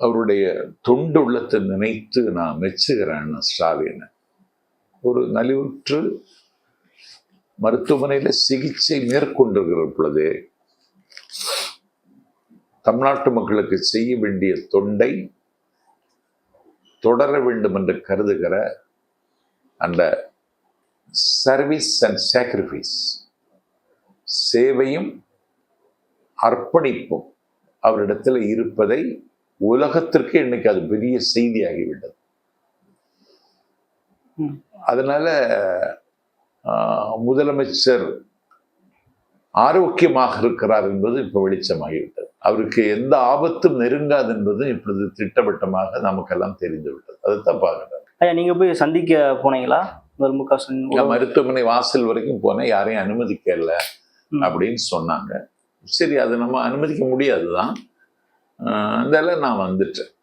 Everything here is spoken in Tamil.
அவருடைய தொண்டு உள்ளத்தை நினைத்து நான் மெச்சுகிறேன் ஸ்டாலின். ஒரு நலிவுற்று மருத்துவமனையில் சிகிச்சை மேற்கொண்டிருக்கிற பொழுதே தமிழ்நாட்டு மக்களுக்கு செய்ய வேண்டிய தொண்டை தொடர வேண்டும் என்று கருதுகிற அந்த சர்வீஸ் அண்ட் சாக்ரிஃபைஸ், சேவையும் அர்ப்பணிப்பும் அவரிடத்தில் இருப்பதை உலகத்திற்கு இன்னைக்கு அது பெரிய செய்தியாகிவிட்டது. அதனால முதலமைச்சர் ஆரோக்கியமாக இருக்கிறார் என்பது இப்ப வெளிச்சமாகிவிட்டது. அவருக்கு எந்த ஆபத்தும் நெருங்காது என்பது இப்பொழுது திட்டவட்டமாக நமக்கெல்லாம் தெரிந்து விட்டது. அதுதான் பார்க்கணும். ஐயா, நீங்க போய் சந்திக்க போனீங்களா? மருத்துவமனை வாசல் வரைக்கும் போனேன், யாரையும் அனுமதிக்கல அப்படின்னு சொன்னாங்க. சரி, அது நம்ம அனுமதிக்க முடியாதுதான். அதனால நான் வந்துட்டேன்.